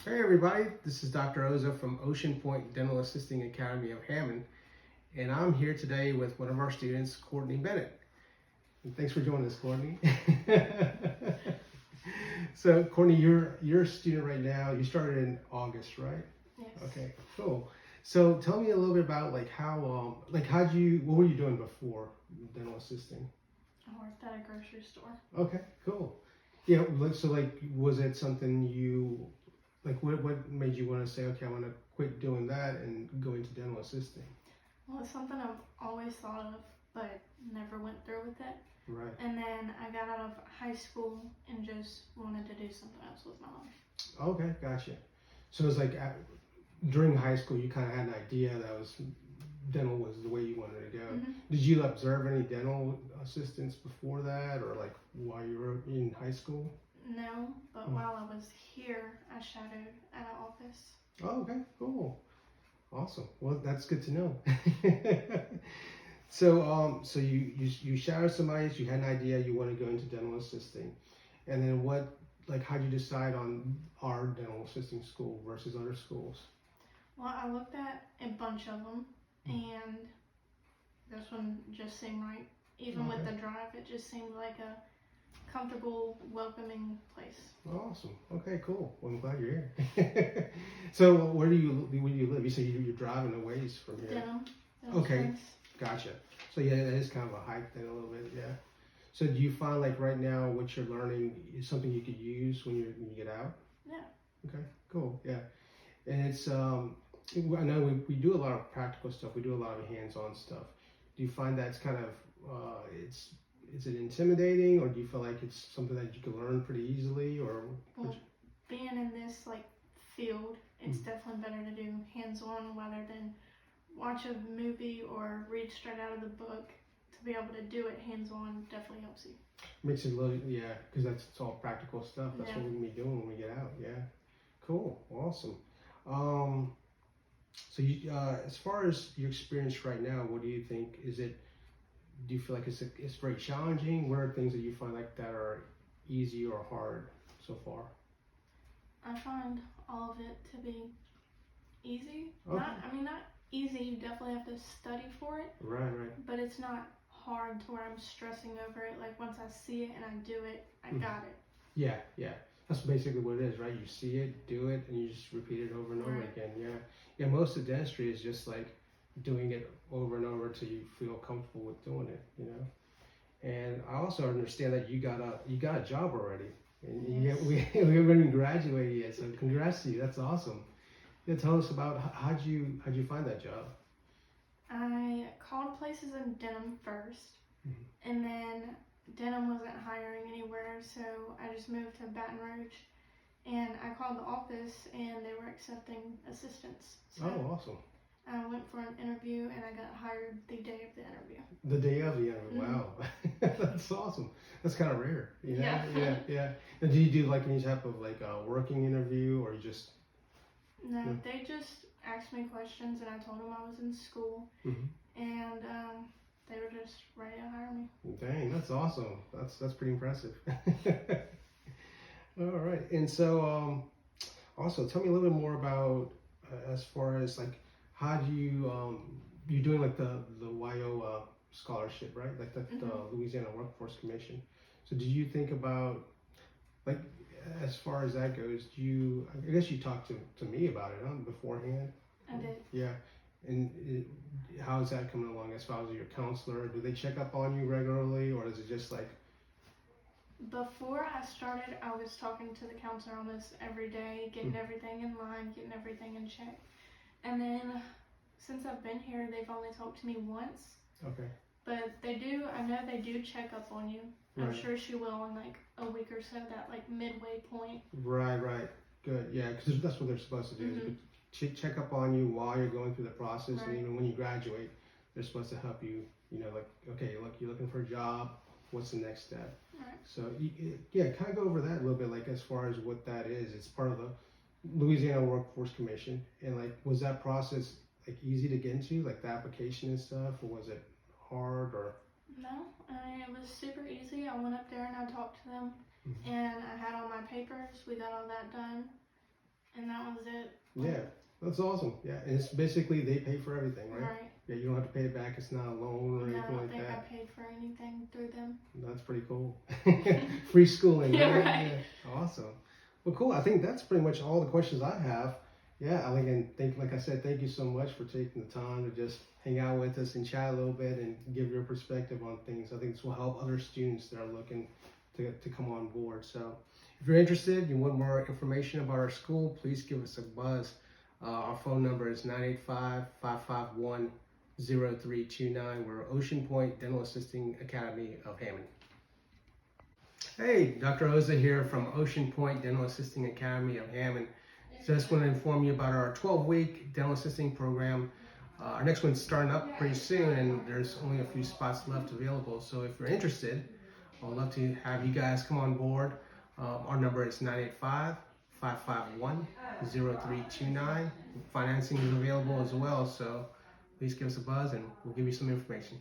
Hey everybody, this is Dr. Oza from Oceanpointe Dental Assisting Academy of Hammond, and I'm here today with one of our students, Courtney Bennett. And thanks for joining us, Courtney. So, Courtney, you're a student right now. You started in August, right? Yes. Okay, cool. So, tell me a little bit about what were you doing before dental assisting? I worked at a grocery store. Okay, cool. Yeah, was it something you what made you want to say, okay, I want to quit doing that and go into dental assisting? Well, it's something I've always thought of, but never went through with it. Right. And then I got out of high school and just wanted to do something else with my life. Okay, gotcha. So it's like during high school, you kind of had an idea that dental was the way you wanted to go. Mm-hmm. Did you observe any dental assistants before that, or like while you were in high school? No, but while I was here, I shadowed at an office. Oh, okay, cool, awesome. Well, that's good to know. So you shadowed somebody, so you had an idea you want to go into dental assisting, and then how'd you decide on our dental assisting school versus other schools? Well, I looked at a bunch of them, and this one just seemed right. Even with the drive, it just seemed like a comfortable, welcoming place. Awesome. Okay, cool. Well, I'm glad you're here. So, where do you live? You said you're driving a ways from here. Dental Okay. Springs. Gotcha. So yeah, that is kind of a hike then a little bit. Yeah. So do you find like right now what you're learning is something you could use when you get out? Yeah. Okay. Cool. Yeah. And it's I know we do a lot of practical stuff. We do a lot of hands-on stuff. Do you find that's kind of is it intimidating, or do you feel like it's something that you can learn pretty easily, or? Well, being in this field, it's definitely better to do hands-on rather than watch a movie or read straight out of the book. To be able to do it hands-on definitely helps you. Makes it a little, yeah, because it's all practical stuff. That's what we're gonna be doing when we get out. Yeah, cool, awesome. So you, as far as your experience right now, what do you think? Do you feel like it's very challenging? What are things that you find like that are easy or hard so far? I find all of it to be easy. Okay. Not easy. You definitely have to study for it. Right. But it's not hard to where I'm stressing over it. Like once I see it and I do it, I got it. Yeah. That's basically what it is, right? You see it, do it, and you just repeat it over and over again. Yeah. Most of dentistry is just like doing it over and over until you feel comfortable with doing it, you know. And I also understand that you got a job already, and Yes. we haven't even graduated yet. So congrats to you. That's awesome. Yeah, tell us about how'd you find that job? I called places in Denham first, and then Denham wasn't hiring anywhere, so I just moved to Baton Rouge, and I called the office, and they were accepting assistants. So Oh, awesome. I went for an interview, and I got hired the day of the interview. The day of the interview. Wow, that's awesome. That's kind of rare, you know. Yeah. And do you do like any type of like a working interview, or you just? No, they just asked me questions, and I told them I was in school, and they were just ready to hire me. Dang, that's awesome. That's pretty impressive. All right, and so also tell me a little bit more about as far as like how do you you're doing like the YO scholarship, right? Like the Louisiana Workforce Commission. So did you think about like as far as that goes? I guess you talked to me about it beforehand. I did. Yeah. And how is that coming along as far as your counselor? Do they check up on you regularly, or is it just like? Before I started, I was talking to the counselor almost every day, getting everything in line, getting everything in check. And then since I've been here, they've only talked to me once. Okay. But I know they do check up on you. I'm sure she will in like a week or so, that like midway point. Right. Good. Yeah, because that's what they're supposed to do. Is check up on you while you're going through the process, and even when you graduate, they're supposed to help you. You know, like, okay, look, you're looking for a job. What's the next step? Right. So kind of go over that a little bit, like as far as what that is. It's part of the Louisiana Workforce Commission, and like, was that process like easy to get into, like the application and stuff, or was it hard or? No, it was super easy. I went up there and I talked to them, and I had all my papers. We got all that done, and that Yeah, that's awesome. Yeah, and it's basically they pay for everything, right? Right. Yeah, you don't have to pay it back. It's not a loan or No, I anything don't like think that. I paid for anything through them. That's pretty cool. Free schooling, Yeah, right? right. Yeah, awesome. Well, cool. I think that's pretty much all the questions I have. Yeah, I think, like I said, thank you so much for taking the time to just hang out with us and chat a little bit and give your perspective on things. I think this will help other students that are looking to come on board. So if you're interested, you want more information about our school, please give us a buzz. Our phone number is 985-551-0329. We're Oceanpointe Dental Assisting Academy of Hammond. Hey, Dr. Oza here from Oceanpointe Dental Assisting Academy of Hammond. Just want to inform you about our 12-week dental assisting program. Our next one's starting up pretty soon, and there's only a few spots left available. So if you're interested, I'd love to have you guys come on board. Our number is 985-551-0329. Financing is available as well, so please give us a buzz and we'll give you some information.